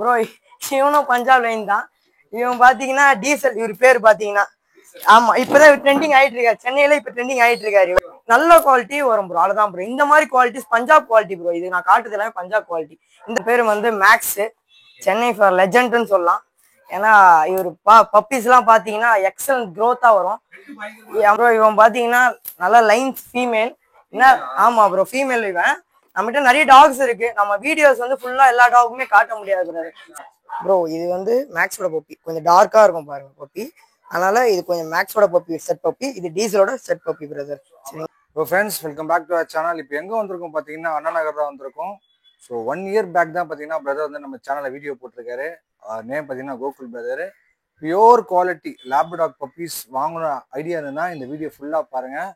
Bro இவனும் Punjab line தான். இவன் பாத்தீங்கன்னா டீசல், இவர் பேர் பாத்தீங்கன்னா. ஆமா, இப்பதான் ட்ரெண்டிங் ஆயிட்டு இருக்காரு சென்னையில. இப்ப ட்ரெண்டிங் ஆயிட்டு இருக்காரு. நல்ல குவாலிட்டி வரும் ப்ரோ, அவ்வளவுதான் ப்ரோ. இந்த மாதிரி குவாலிட்டிஸ் பஞ்சாப் குவாலிட்டி ப்ரோ. இது நான் காட்டுறது எல்லாமே பஞ்சாப் குவாலிட்டி. இந்த பேர் வந்து மேக்ஸ், சென்னை ஃபார் லெஜண்ட்னு சொல்லலாம். ஏன்னா இவர் பப்பீஸ் எல்லாம் பாத்தீங்கன்னா எக்ஸலன்ட் க்ரோத்தா வரும் ப்ரோ. இவன் பாத்தீங்கன்னா நல்ல லைன்ஸ் ஃபீமேல். என்ன, ஆமா ப்ரோ, ஃபீமேல். இவன் நம்மகிட்ட நிறைய டாக்ஸ் இருக்கு. நம்ம வீடியோஸ் வந்து ஃபுல்லா எல்லா டாகுமே காட்ட முடியாது ப்ரோ. இது வந்து மேக்ஸோட பப்பி, கொஞ்சம் டார்க்கா இருக்கும் பாருங்க பப்பி. அதனால இது கொஞ்சம் மேக்ஸோட பப்பி, செட் பப்பி. இது டீசலோட set puppy brother. So friends, welcome back to our channel. இப்போ எங்கே வந்திருக்கோம் பார்த்தீங்கன்னா அண்ணா நகர் தான் வந்திருக்கோம். ஸோ 1 இயர் பேக் தான் பார்த்தீங்கன்னா பிரதர் வந்து நம்ம சேனலில் வீடியோ போட்டிருக்காரு. நேம் பார்த்தீங்கன்னா Gokul brother. Pure quality lab dog puppies வாங்கணும் ஐடியா இருந்ததுன்னா இந்த வீடியோ ஃபுல்லாக பாருங்கள்.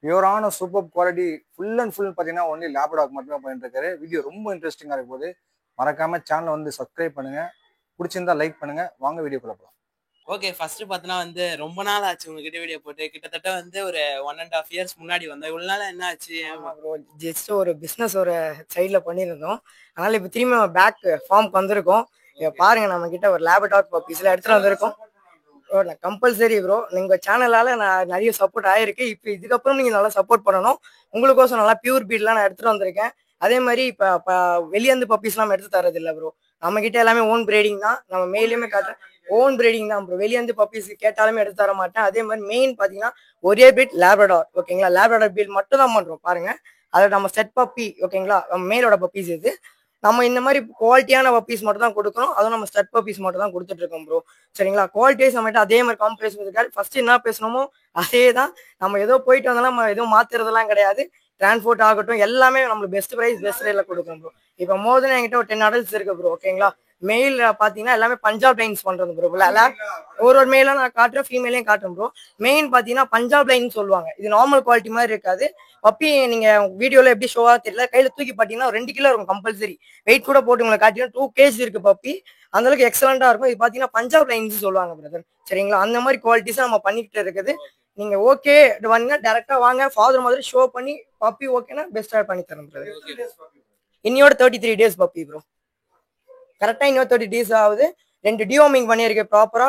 பியூரான super quality full and full பார்த்தீங்கன்னா ஒன்லி லேப்டாக் மட்டுமே பண்ணிட்டு இருக்காரு. வீடியோ ரொம்ப இன்ட்ரெஸ்டிங்காக இருக்கும் போது மறக்காமல் சேனலை வந்து சப்ஸ்கிரைப் பண்ணுங்கள். பிடிச்சிருந்தா லைக் பண்ணுங்கள். வாங்க வீடியோக்குள்ள போகலாம். ஓகே, ஃபர்ஸ்ட் பார்த்தனா வந்து ரொம்ப நாள் ஆச்சு உங்ககிட்ட வீடியோ போட்டு. கிட்டத்தட்ட வந்து ஒரு 1.5 இயர்ஸ் முன்னாடி வந்தோம். இவ்வளவு நாள் என்ன ஆச்சு? ஜஸ்ட் ஒரு பிஸ்னஸ் ஒரு சைட்ல பண்ணியிருந்தோம். அதனால இப்போ திரும்பி நம்ம பேக் ஃபார்முக்கு வந்திருக்கோம். பாருங்க, நம்ம கிட்ட ஒரு லேப்டாப் பப்பீஸ்ல எடுத்துட்டு வந்திருக்கோம். கம்பல்சரி ப்ரோ, நீங்க சேனலால நான் நிறைய சப்போர்ட் ஆயிருக்கு. இப்போ இதுக்கப்புறம் நீங்க நல்லா சப்போர்ட் பண்ணணும். உங்களுக்கோசம் நல்லா பியூர் பீட்லாம் நான் எடுத்துட்டு வந்திருக்கேன். அதே மாதிரி இப்போ வெளியேந்து பப்பீஸ்லாம் எடுத்து தரது இல்லை ப்ரோ. நம்ம கிட்ட எல்லாமே ஓன் பிரீடிங் தான். நம்ம மெயிலுமே காட்டுறேன், ஓன் பிரீடிங் தான் ப்ரோ. வெளியேந்து பப்பீஸ் கேட்டாலுமே எடுத்து தர மாட்டேன். அதே மாதிரி மெயின் பாத்தீங்கன்னா ஒரே பீட் லேப்ரடார். ஓகேங்களா, லேப்ரடார் பீட் மட்டும் தான் பண்றோம் பாருங்க. அதை நம்ம செட் பப்பி, ஓகேங்களா, மேலோட பப்பீஸ் இது. நம்ம இந்த மாதிரி குவாலிட்டியான பப்பீஸ் மட்டும் தான் கொடுக்குறோம். அதுவும் நம்ம செட் பப்பீஸ் மட்டும் தான் கொடுத்துட்டு இருக்கோம் ப்ரோ. சரிங்களா, குவாலிட்டிஸ் நம்மகிட்ட அதே மாதிரி காம்பரேஷன் இருக்காது. ஃபர்ஸ்ட் என்ன பேசணுமோ அதே தான். நம்ம ஏதோ போயிட்டு வந்தாலும் நம்ம எதுவும் மாத்துறதெல்லாம் கிடையாது. டிரான்ஸ்போர்ட் ஆகட்டும் எல்லாமே நம்மளுக்கு பெஸ்ட் ப்ரைஸ் பெஸ்ட் ரேட்ல கொடுக்கும் ப்ரோ. இப்போ மோர் தென் என்கிட்ட ஒரு 10 அடல்ட்ஸ் இருக்கு ப்ரோ. ஓகேங்களா, மெயில் பாத்தீங்கன்னா எல்லாமே பஞ்சாப் லைன்ஸ் பண்றது ப்ரோ. ஒரு மெயிலும் நான் காட்டுறேன், ஃபீமேலையும் காட்டுறேன் ப்ரோ. மெயின் பாத்தீங்கன்னா பஞ்சாப் லைன் சொல்லுவாங்க. இது நார்மல் குவாலிட்டி மாதிரி இருக்காது. பப்பி நீங்க வீடியோல எப்படி ஷோவா தெரியல, கையில தூக்கி பாத்தீங்கன்னா 2 கிலோ இருக்கும் கம்பல்சரி. வெயிட் கூட போட்டு உங்களை காட்டினா 2 kg இருக்கு பப்பி. அந்த அளவுக்கு எக்ஸலண்டா இருக்கும். இது பாத்தீங்கன்னா பஞ்சாப் லைன்ஸ் சொல்லுவாங்க பிரதர். சரிங்களா, அந்த மாதிரி குவாலிட்டிஸ் நம்ம பண்ணிக்கிட்டு இருக்குது. நீங்க ஓகே வாங்க, டேரக்டா வாங்க, ஃபாதர் மாதிரி ஷோ பண்ணி பப்பி ஓகேனா பெஸ்டா பண்ணி தரேன் பிரதர். இன்னையோட 33 days பப்பி ப்ரோ. கரெக்டா இன்னும் 30 days ஆகுது. 2 டியோமிங் பண்ணியிருக்கு ப்ராப்பரா.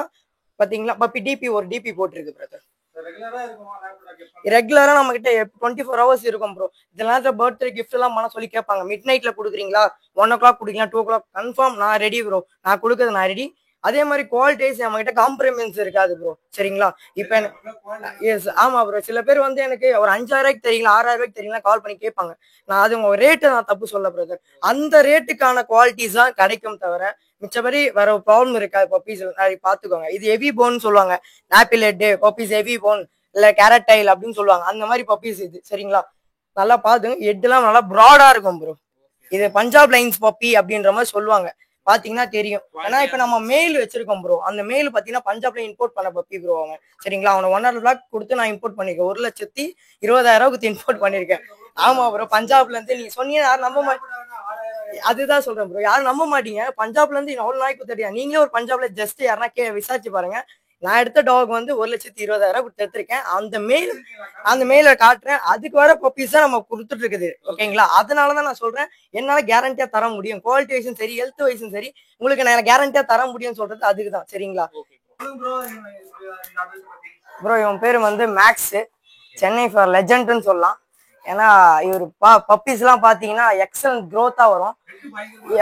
பாத்தீங்களா, பப்பி டிபி ஒரு டிபி போட்டிருக்கு பிரதர். ரெகுலரா நம்ம கிட்ட 24 hours இருக்கும் ப்ரோ. இதெல்லாம் பர்த்டே கிஃப்ட் எல்லாம் பண்ண சொல்லி கேட்பாங்க. மிட் நைட்ல கொடுக்குறீங்களா, 1 o'clock கொடுக்கலாம், 2 o'clock கன்ஃபார்ம் நான் ரெடி ப்ரோ. நான் கொடுக்குறது நான் ரெடி. அதே மாதிரி குவாலிட்டிஸ் நம்ம கிட்ட காம்ப்ரமைஸ் இருக்காது ப்ரோ. சரிங்களா, இப்ப எஸ் ஆமா ப்ரோ. சில பேர் வந்து எனக்கு ஒரு 5000 தெரியுங்களா, 6000 தெரியுங்களா கால் பண்ணி கேட்பாங்க. நான் அது உங்க ரேட்டை நான் தப்பு சொல்ல பிரதர். அந்த ரேட்டுக்கான குவாலிட்டிஸ் தான் கிடைக்கும் தவிர மிச்சபடி வேற ப்ராப்ளம் இருக்காது. பப்பீஸ் பாத்துக்கோங்க. இது ஹெவி போன் சொல்லுவாங்க. Apple head puppies heavy phone இல்ல கேரட் டைல் அப்படின்னு சொல்லுவாங்க. அந்த மாதிரி பப்பீஸ் இது. சரிங்களா, நல்லா பாத்துங்க. ஹெட் எல்லாம் நல்லா ப்ராடா இருக்கும் ப்ரோ. இது பஞ்சாப் லைன்ஸ் பப்பி அப்படின்ற மாதிரி சொல்லுவாங்க. பாத்தீங்கன்னா தெரியும். ஏன்னா இப்ப நம்ம மெயில் வச்சிருக்கோம் ப்ரோ. அந்த மெயில் பாத்தீங்கன்னா பஞ்சாப்ல இம்போர்ட் பண்ண பப்பி ப்ரோ. அவன் சரிங்களா, அவனை 1.5 lakh கொடுத்து நான் இம்போர்ட் பண்ணிருக்கேன். 1,20,000 இம்போர்ட் பண்ணிருக்கேன். ஆமா ப்ரோ, பஞ்சாப்ல இருந்து. நீங்க சொன்னீங்க யாரும் நம்ப மாட்டீங்க. அதுதான் சொல்றேன் ப்ரோ, யாரும் நம்ப மாட்டீங்க. பஞ்சாப்ல இருந்து எவ்வளவு நாய்க்கு தெரியும். நீங்களே ஒரு பஞ்சாப்ல ஜஸ்ட் யாருன்னா விசாரிச்சு பாருங்க. நான் எடுத்த டாக் வந்து 1,20,000 கொடுத்து எடுத்திருக்கேன். அந்த மெயில காட்டுறேன். அதுக்கு வர பப்பீஸ் தான் நம்ம கொடுத்துட்டு இருக்குது. ஓகேங்களா, அதனாலதான் நான் சொல்றேன் என்னால கேரண்டியா தர முடியும். குவாலிட்டி வைஸும் சரி, ஹெல்த் வைஸும் சரி, உங்களுக்கு நான் கேரண்டியா தர முடியும்னு சொல்றது அதுக்குதான். சரிங்களா ப்ரோ, இவன் பேரு வந்து மேக்ஸ், சென்னை ஃபார் லெஜண்ட்னு சொல்லலாம். ஏன்னா இவர் பப்பீஸ் எல்லாம் பாத்தீங்கன்னா எக்ஸலன்ட் க்ரோத்தா வரும்.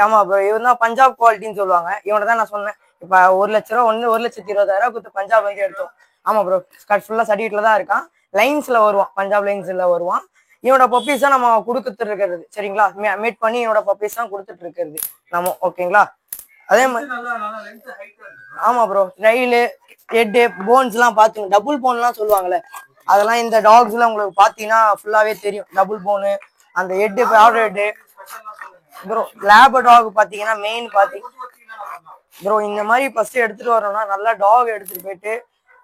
ஆமா ப்ரோ, இவன் தான் பஞ்சாப் குவாலிட்டின்னு சொல்லுவாங்க. இவனை தான் நான் சொன்னேன். இப்ப 1 லட்ச ரூபா 1,20,000 கொடுத்து பஞ்சாப் வந்து எடுத்தோம். ஆமா ப்ரோ, ஃபுல்லா சர்டிஃபிகேட்ல தான் இருக்கான். லைன்ஸ்ல வருவான், பஞ்சாப் லைன்ஸ்ல வருவான். இவனோட பப்பீஸ் தான் நம்ம கொடுத்துட்டு இருக்கிறது. சரிங்களா, மீட் பண்ணி இவனோட பப்பீஸ் தான் கொடுத்துட்டு இருக்கிறது நம்ம. ஓகேங்களா, அதே மாதிரி ஆமா ப்ரோ, ரயிலு ஹெட்டு போன்ஸ் எல்லாம் பாத்துங்க. டபுள் போன் எல்லாம் சொல்லுவாங்கல்ல, அதெல்லாம் இந்த டாக்ஸ்ல உங்களுக்கு பாத்தீங்கன்னா ஃபுல்லாவே தெரியும். டபுள் போனு, அந்த head head bro. Lab dog பாத்தீங்கன்னா மெயின் பாத்தீங்கன்னா ப்ரோ, இந்த மாதிரி ஃபர்ஸ்ட் எடுத்துட்டு வரணும்னா நல்லா டாக் எடுத்துட்டு போயிட்டு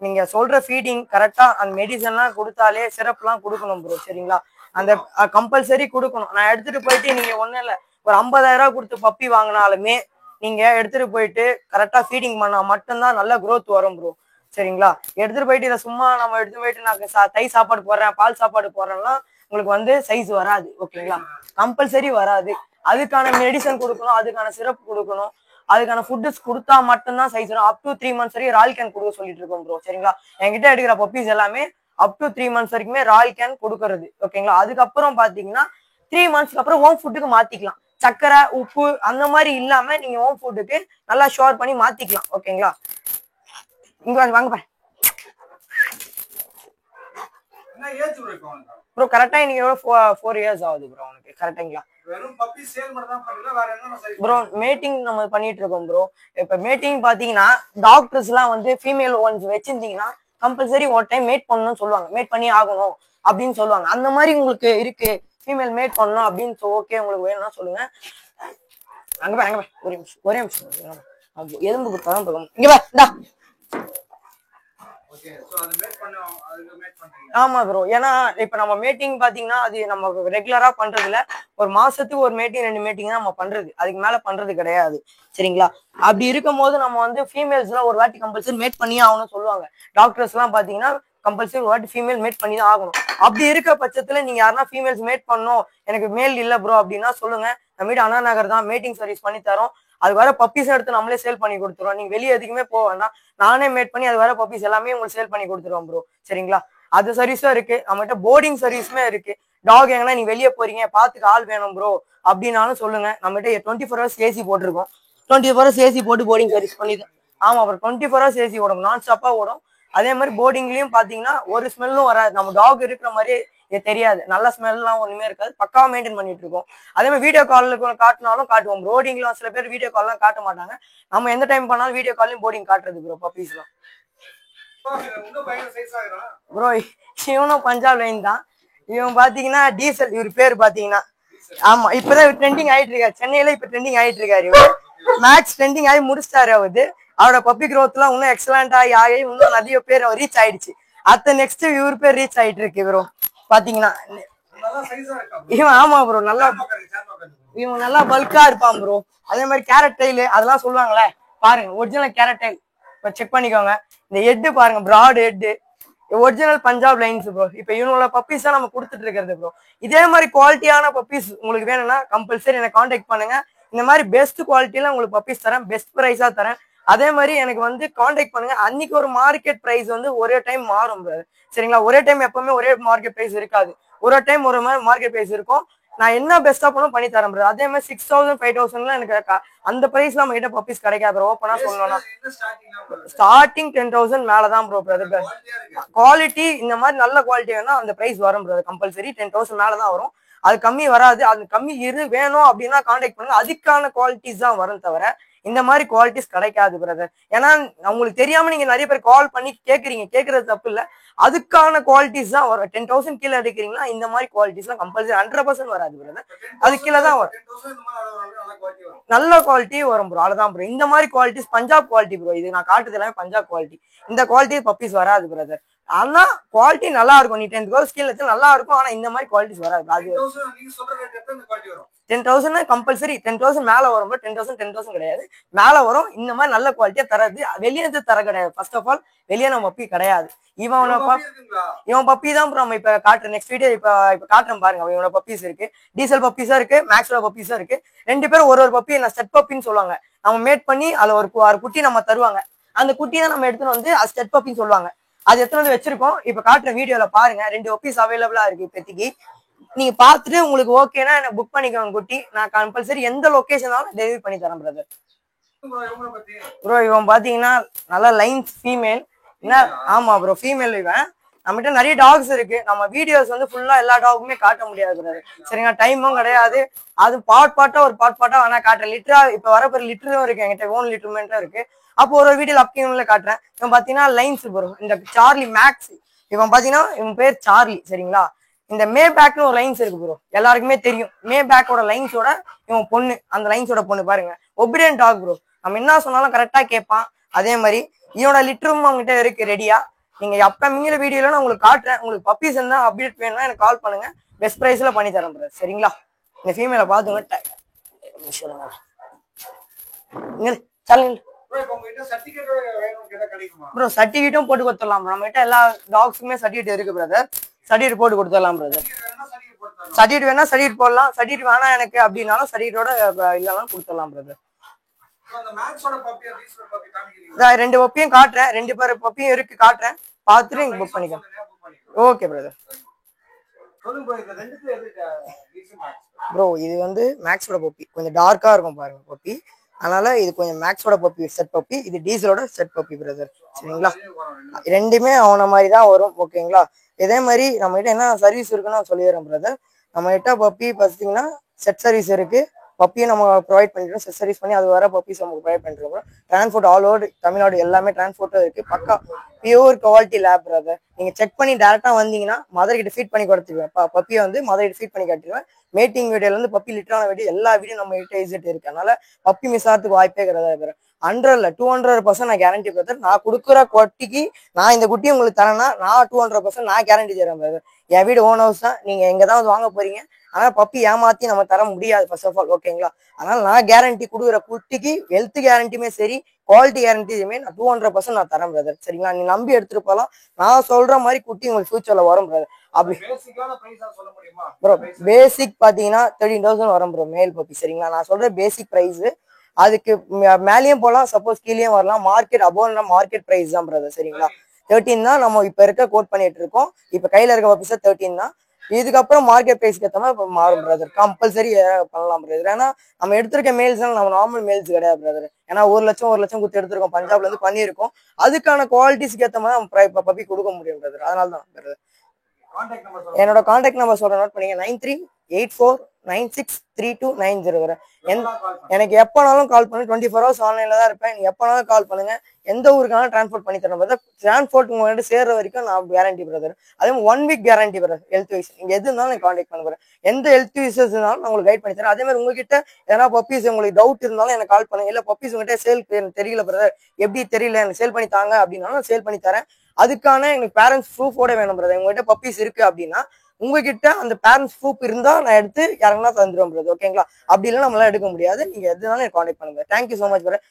நீங்க சொல்ற ஃபீடிங் கரெக்டா அந்த மெடிசன்லாம் கொடுத்தாலே சிரப்லாம் கொடுக்கணும் ப்ரோ. சரிங்களா, அந்த கம்பல்சரி கொடுக்கணும். நான் எடுத்துட்டு போயிட்டு நீங்க ஒண்ணும் இல்லை, ஒரு 50,000 கொடுத்து பப்பி வாங்கினாலுமே நீங்க எடுத்துட்டு போயிட்டு கரெக்டா ஃபீடிங் பண்ணா மட்டும்தான் நல்ல growth வரும் ப்ரோ. சரிங்களா, எடுத்துட்டு போயிட்டு இதை சும்மா நம்ம எடுத்து போயிட்டு நான் தை சாப்பாடு போடுறேன், பால் சாப்பாடு போடுறேன்னா உங்களுக்கு வந்து சைஸ் வராது. ஓகேங்களா, கம்பல்சரி வராது. அதுக்கான மெடிசன் கொடுக்கணும், அதுக்கான சிரப் கொடுக்கணும். அதுக்கான ஃபுட்ஸ் கொடுத்தா மட்டும்தான் சைஸ் வரும். அப் டு 3 months வரைக்கும் ராயல் கேன் கொடுக்க சொல்லிட்டு இருக்கோம் ப்ரோ. சரிங்களா, என்கிட்ட எடுக்கிற பப்பீஸ் எல்லாமே அப் டு 3 months வரைக்குமே ராயல் கேன் கொடுக்கறது. ஓகேங்களா, அதுக்கப்புறம் பாத்தீங்கன்னா 3 monthsக்கு அப்புறம் ஹோம் ஃபுட்டுக்கு மாத்திக்கலாம். சக்கரை உப்பு அந்த மாதிரி இல்லாம நீங்க ஹோம் ஃபுட்டுக்கு நல்லா ஷோர் பண்ணி மாத்திக்கலாம். ஓகேங்களா, இங்க வாங்க ப்ரோ. கரெக்டா இன்னைக்கு 4 years ஆகுது ப்ரோ உனக்கு. கரெக்டாங்களா ப்ரோ? மேட்டிங் நம்ம பண்ணிட்டு இருக்கோம் ப்ரோ. இப்ப மேட்டிங் பாத்தீங்கன்னா டாக்டர்ஸ் எல்லாம் வந்து ஃபீமேல் ஒன்ஸ் வச்சிருந்தீங்கன்னா கம்பல்சரி ஒரு டைம் மேட் பண்ணணும்னு சொல்லுவாங்க. மேட் பண்ணி ஆகணும் அப்படின்னு சொல்லுவாங்க. அந்த மாதிரி உங்களுக்கு இருக்கு, ஃபீமேல் மேட் பண்ணணும் அப்படின்னு ஓகே உங்களுக்கு வேணும்னா சொல்லுங்க. அங்க ஒரே நிமிஷம் எலும்பு கொடுத்தாதான் இங்க ஆமா ப்ரோ. ஏன்னா இப்ப நம்ம மீட்டிங் பாத்தீங்கன்னா அது நம்ம ரெகுலரா பண்றதுல ஒரு மாசத்துக்கு ஒரு மீட்டிங் 2 மீட்டிங் தான் நம்ம பண்றது, அதுக்கு மேல பண்றது கிடையாது. சரிங்களா, அப்படி இருக்கும் போது நம்ம வந்து ஃபீமேல்ஸ் எல்லாம் ஒரு வாட்டி கம்பல்சரி மேட் பண்ணியே ஆகணும்னு சொல்லுவாங்க. டாக்டர்ஸ் எல்லாம் பாத்தீங்கன்னா கம்பல்சரி ஒரு வாட்டி ஃபீமேல் மேட் பண்ணி தான் ஆகணும். அப்படி இருக்க பட்சத்துல நீங்க யாருன்னா ஃபீமேல்ஸ் மேட் பண்ணணும் எனக்கு மேல் இல்ல ப்ரோ அப்படின்னா சொல்லுங்க. நம்ம வீடு அண்ணா நகர் தான், மேட்டிங் சர்வீஸ் பண்ணி தரோம். அது வர பப்பீஸ் எடுத்து நம்மளே சேல் பண்ணி கொடுத்துருவோம். நீங்க வெளியே எதுக்குமே போக வேண்டாம், நானே மேட் பண்ணி அது வர பப்பீஸ் எல்லாமே உங்களுக்கு சேல் பண்ணி கொடுத்துருவோம் ப்ரோ. சரிங்களா, அது சர்வீஸும் இருக்கு நம்மகிட்ட. போர்டிங் சர்வீஸுமே இருக்கு. டாக் எங்கன்னா நீ வெளியே போறீங்க பாத்துக்கு ஆள் வேணும் ப்ரோ அப்படின்னாலும் சொல்லுங்க. நம்மகிட்ட 24 hours ஏசி போட்டிருக்கோம். 24 hours ஏசி போட்டு போர்டிங் சர்வீஸ் பண்ணி. ஆமா ப்ரோ, 24 hours ஏசி ஓடும், நான் ஸ்டாப்பா ஓடும். அதே மாதிரி போர்டிங்லயும் பாத்தீங்கன்னா ஒரு ஸ்மெல்லும் வராது. நம்ம டாக் இருக்கிற மாதிரி இது தெரியாது, நல்ல ஸ்மெல்லாம் ஒண்ணுமே இருக்காது. பக்காவா மெயின்டைன் பண்ணிட்டு இருக்கோம். அதே மாதிரி வீடியோ காலுக்கு காட்டினாலும் காட்டுவோம். போர்டிங்ல சில பேர் வீடியோ கால்லாம் காட்ட மாட்டாங்க. நம்ம எந்த டைம் பண்ணாலும் வீடியோ காலையும் போர்டிங் காட்டுறது ப்ரோ பப்பீஸ்லாம். ப்ரோ இவனும் பஞ்சாப் லைன் தான். இவன் பாத்தீங்கன்னா டீசல், இவர் பேர் பாத்தீங்கன்னா. ஆமா, இப்பதான் ட்ரெண்டிங் ஆயிட்டு இருக்காரு சென்னையில. இப்ப ட்ரெண்டிங் ஆயிட்டு இருக்காரு இவர். மேக்ஸ் ட்ரெண்டிங் ஆகி முடிச்சிட்டாரு. அவரோட பப்பி க்ரோத் எல்லாம் இன்னும் எக்ஸலண்ட் ஆகி இன்னும் நிறைய பேர் ரீச் ஆயிடுச்சு. அடுத்த நெக்ஸ்ட் இவர் பேர் ரீச் ஆயிட்டு இருக்கு ப்ரோ. பாத்தீங்கன்னா இவன் ஆமா ப்ரோ, நல்லா இவன் நல்லா பல்கா இருப்பான் ப்ரோ. அதே மாதிரி கேரட் டைல் அதெல்லாம் சொல்லுவாங்களே, பாருங்க ஒரிஜினல் கேரட் டைல் செக் பண்ணிக்கோங்க. இந்த ஹெட் பாருங்க, broad head, original Punjab lines bro. இப்ப இவனோட பப்பீஸ் தான் நம்ம கொடுத்துட்டு இருக்கிறது ப்ரோ. இதே மாதிரி குவாலிட்டியான பப்பீஸ் உங்களுக்கு வேணும்னா கம்பல்சரி எனக்கு கான்டாக்ட் பண்ணுங்க. இந்த மாதிரி பெஸ்ட் குவாலிட்டியில உங்களுக்கு பப்பீஸ் தரேன், பெஸ்ட் ப்ரைஸா தரேன். அதே மாதிரி எனக்கு வந்து கான்டாக்ட் பண்ணுங்க. அன்னைக்கு ஒரு மார்க்கெட் பிரைஸ் வந்து ஒரே டைம் மாறும் ப்ரோ. சரிங்களா, ஒரே டைம் எப்பவுமே ஒரே மார்க்கெட் பிரைஸ் இருக்காது. ஒரு டைம் ஒரு மாதிரி மார்க்கெட் பிரைஸ் இருக்கும். நான் என்ன பெஸ்டா பண்ணும் பண்ணி தரேன் ப்ரோ. அதே மாதிரி 6000 5000 எனக்கு அந்த பிரைஸ்ல நம்ம கிட்ட பப்பீஸ் கிடைக்காது ப்ரோ. ஓப்பனா சொல்லணும்னா ஸ்டார்டிங் 10,000 மேலதான் ப்ரோ. குவாலிட்டி இந்த மாதிரி நல்ல குவாலிட்டி வேணா அந்த பிரைஸ் வரும் ப்ரோ. கம்பல்சரி 10,000 மேலதான் வரும், அது கம்மி வராது. அது கம்மி வேணும் அப்படின்னா கான்டாக்ட் பண்ணுங்க. அதுக்கான குவாலிட்டிஸ் தான் வரும் தவிர இந்த மாதிரி குவாலிட்டிஸ் கிடைக்காது பிரதர். ஏன்னா உங்களுக்கு தெரியாம நீங்க நிறைய பேர் கால் பண்ணி கேட்கறது தப்பு இல்ல. அதுக்கான குவாலிட்டிஸ் தான் வரும். 10,000 கீழே எடுக்கிறீங்களா இந்த மாதிரி குவாலிட்டிஸ் எல்லாம் கம்பல்சரி 100% வராது பிரதர். அது கீழே தான் வரும், நல்ல குவாலிட்டி வரும் ப்ரோ. அவ்வளவுதான் ப்ரோ. இந்த மாதிரி குவாலிட்டிஸ் பஞ்சாப் குவாலிட்டி ப்ரோ. இது நான் காட்டுறது எல்லாமே பஞ்சாப் குவாலிட்டி. இந்த குவாலிட்டி பப்பீஸ் வராது பிரதர். ஆனா குவாலிட்டி நல்லா இருக்கும். நீ 10,000 கீழே நல்லா இருக்கும். ஆனா இந்த மாதிரி குவாலிட்டிஸ் வராது. அது 10,000 கம்பல்சரி 10,000 மேல வரும். 10,000 கிடையாது, மேல வரும். இந்த மாதிரி நல்ல குவாலிட்டியா தராது. வெளியே தர கிடையாது. ஃபர்ஸ்ட் ஆஃப் ஆல் வெளியே நம்ம பப்பி கிடையாது. இவன் பப்பி தான் ப்ரோ. நம்ம இப்ப காட்டுற நெக்ஸ்ட் வீடியோ இப்ப காட்டுறேன் பாருங்க. இவனோட பப்பீஸ் இருக்கு, டீசல் பப்பீஸா இருக்கு, மேக்ஸோட பப்பீஸா இருக்கு. 2 பேரும் ஒரு பப்பி நான் செட் பப்பின்னு சொல்லுவாங்க. நம்ம மேட் பண்ணி அதுல ஒரு குட்டி நம்ம தருவாங்க. அந்த குட்டி தான் நம்ம எடுத்துன்னு வந்து அது செட் பப்பின்னு சொல்லுவாங்க. அது எத்தனை வந்து வச்சிருக்கோம் இப்ப காட்டுற வீடியோல பாருங்க. 2 பப்பீஸ் அவைலபிளா இருக்கு இப்போதைக்கு. நீங்க பாத்துட்டு உங்களுக்கு ஓகேனா எனக்கு புக் பண்ணிக்கோங்க குட்டி. நான் கம்பல்சரி எந்த லொகேஷனாலும் டெலிவரி பண்ணி தரேன் பிரதர். ப்ரோ இவன் பாத்தீங்கன்னா நல்லா லைன்ஸ் ஃபீமேல். என்ன ஆமா ப்ரோ, ஃபீமேல். இவன் நம்மகிட்ட நிறைய டாக்ஸ் இருக்கு. நம்ம வீடியோஸ் வந்து ஃபுல்லா எல்லா டாகுமே காட்ட முடியாது பிரதர். சரிங்களா, டைமும் கிடையாது. அது பாட்டா வேணா காட்டுறேன். லிட்டரா இப்ப வரப்போற லிட்டரும் இருக்கு என்கிட்ட, ஓன் லிட்டர்மெண்ட்டும் இருக்கு. அப்போ ஒரு வீடியோ அப்கமிங்ல காட்டுறேன். இவன் பாத்தீங்கன்னா லைன்ஸ் ப்ரோ. இந்த சார்லி மேக்ஸ் இவன் பாத்தீங்கன்னா இவன் பேர் சார்லி. சரிங்களா, இந்த மே பேக்னு ஒரு லைன்ஸ் இருக்கு ப்ரோ, எல்லாருக்குமே தெரியும். மே பேக்கோட லைன்ஸோட இவன் பொண்ணு, அந்த லைன்ஸோட பொண்ணு பாருங்க. ஒபிடியன்ட் டாக் ப்ரோ. நம்ம என்ன சொன்னாலும் கரெக்டா கேட்பான். அதே மாதிரி இவனோட லிட்டரும் அவங்ககிட்ட இருக்கு ரெடியா. நீங்க அப்கமிங்ல வீடியோல நான் உங்களுக்கு காட்டுறேன். உங்களுக்கு பப்பீஸ் இருந்தா அப்டேட் வேணும்னா எனக்கு கால் பண்ணுங்க, பெஸ்ட் பிரைஸ்ல பண்ணி தரேன் ப்ரோ. சரிங்களா, இந்த ஃபீமேலை பாத்துங்க. ப்ரோ சர்டிஃபிகேட்டும் போட்டு கொடுத்துடலாம். நம்ம கிட்ட எல்லா டாக்ஸுமே சர்டிஃபிகேட் இருக்கு பிரதர். சர்டிஃபிகேட் போட்டு கொடுத்துடலாம் பிரதர். சர்டிஃபிகேட் வேணா சர்டிஃபிகேட் போடலாம், சர்டிஃபிகேட் வேணா எனக்கு அப்படின்னாலும் சர்டிஃபிகேட்டோட இல்லைனாலும் கொடுத்துடலாம் பிரதர். 2 பப்பியும் காட்டுறேன், 2 பேர் பப்பியும் இருக்கு காட்டுறேன், பார்த்துட்டு நீங்க புக் பண்ணிக்கலாம். Okay brother. ப்ரோ இது வந்து மேக்ஸோட பப்பி, கொஞ்சம் டார்க்கா இருக்கும் பாருங்க பப்பி, அதனால இது கொஞ்சம் மேக்ஸோட பப்பி செட் பப்பி, இது டீசலோட செட் பப்பி பிரதர். சரிங்களா, ரெண்டுமே அவன மாதிரி தான் வரும். ஓகேங்களா, இதே மாதிரி நம்ம கிட்ட என்ன சர்வீஸ் இருக்குன்னு நான் சொல்லிடுறேன் பிரதர். நம்ம கிட்ட பப்பி பார்த்தீங்கன்னா செட் சர்வீஸ் இருக்கு, பப்பியும் நம்ம ப்ரொவைட் பண்ணிடுறோம், செட் சர்வீஸ் பண்ணி அது வர பப்பீஸ் நமக்கு ப்ரொவைட் பண்ணிருக்கோம். டிரான்ஸ்போர்ட் ஆல் ஓவர் தமிழ்நாடு எல்லாமே டிரான்ஸ்போர்ட்டும் இருக்கு, பக்கா பியூர் குவாலிட்டி லேப் பிரதர். நீங்க செக் பண்ணி டேரக்டா வந்தீங்கன்னா மதர் கிட்ட ஃபீட் பண்ணி கொடுத்துருவேன், பப்பியை வந்து மதர் கிட்ட ஃபீட் பண்ணி காட்டிடுவேன். மேட்டிங் வீடியோல இருந்து பப்பி லிட்டரான வீடியோ எல்லா வீடியோ நம்ம கிட்ட இருக்கு, அதனால பப்பி மிஸ் ஆகிறதுக்கு வாய்ப்பே கிடையாது. 100 200% நான் கேரண்டி பிரதர். நான் கொடுக்குற குட்டிக்கு நான் இந்த குட்டி உங்களுக்கு தரேன்னா நான் 200% நான் கேரண்டி தரேன் பிரதர். என் வீடு ஓன் ஹவுஸ் தான், நீங்க எங்க தான் வாங்க போறீங்க, ஆனா பப்பி ஏமாத்தி நம்ம தர முடியாது ஃபர்ஸ்ட் ஆஃப் ஆல். ஓகேங்களா, அதனால நான் கேரண்டி கொடுக்குற குட்டிக்கு ஹெல்த் கேரண்டியுமே சரி குவாலிட்டி கேரண்டியுமே நான் 200% நான் தரேன் பிரதர். சரிங்களா, நீ நம்பி எடுத்துட்டு போகலாம். நான் சொல்ற மாதிரி குட்டி உங்களுக்கு ஃபியூச்சர்ல வரும் பிரதர். அப்படி ப்ரோ பேசிக் பாத்தீங்கன்னா 13,000 வரும் ப்ரோ மேல் பப்பி. சரிங்களா, நான் சொல்ற பேசிக் பிரைஸ், அதுக்கு மேலேயும் போகலாம், சப்போஸ் கீழேயும் வரலாம். மார்க்கெட் அபோவ் மார்க்கெட் பிரைஸ் தான் பிரதர். சரிங்களா, 13 தான் நம்ம இப்ப இருக்க கோட் பண்ணிட்டு இருக்கோம். இப்ப கையில இருக்க பப்பீஸா 13 தான். இதுக்கப்புறம் மார்க்கெட் பிரைஸ்க்கு ஏற்ற மாதிரி மாறும் பிரதர், கம்பல்சரி பண்ணலாம் பிரதர். ஏன்னா நம்ம எடுத்திருக்க மேல்ஸ் நம்ம நார்மல் மேல்ஸ் கிடையாது பிரதர். ஏன்னா 1 லட்சம் குத்தி எடுத்திருக்கோம், பஞ்சாப்ல இருந்து பண்ணியிருக்கோம். அதுக்கான குவாலிட்டிஸ்க்கு ஏற்ற மாதிரி நம்ம பப்பி கொடுக்க முடியும் பிரதர். அதனால தான் பிரதர். என்னோட கான்டாக்ட் நம்பர் சொல்றேன், நோட் பண்ணீங்க. 9384963290. எனக்கு எப்பனாலும் கால் பண்ணு, 24 hours ஆன்லைன்ல தான் இருப்பேன். நீங்க எப்பனாலும் கால் பண்ணுங்க, எந்த ஊருக்கான டிரான்ஸ்போர்ட் பண்ணி தரேன் பிரதர். டிரான்ஸ்போர்ட் உங்கள்கிட்ட சேர்ற வரைக்கும் நான் கேரண்டி பிரதர். அதே 1 week guarantee brother. Health wise நீங்க எது இருந்தாலும் நான் கான்டாக்ட் பண்ணுறேன், எந்த ஹெல்த் இஷ்யூஸ் இருந்தாலும் நான் உங்களுக்கு கைட் பண்ணி தரேன். அதே மாதிரி உங்ககிட்ட ஏன்னா பப்பீஸ் உங்களுக்கு டவுட் இருந்தாலும் எனக்கு கால் பண்ணுங்க. இல்ல பப்பீஸ் உங்ககிட்ட சேல் தெரியல பிரதர், எப்படி தெரியல எனக்கு சேல் பண்ணி தாங்க அப்படின்னாலும் சேல் பண்ணி தரேன். அதுக்கான எனக்கு பேரண்ட்ஸ் ப்ரூஃபோட வேணும் பிரதர். உங்ககிட்ட பப்பீஸ் இருக்கு அப்படின்னா உங்ககிட்ட அந்த பேரண்ட்ஸ் ப்ரூஃப் இருந்தா நான் எடுத்து யாருன்னா தந்துடுவேன் பிரதர். ஓகேங்களா, அப்படி இல்லைன்னா நம்மளால எடுக்க முடியாது. நீங்க எதுனாலும் கான்டாக்ட் பண்ணுங்க. Thank you so much brother.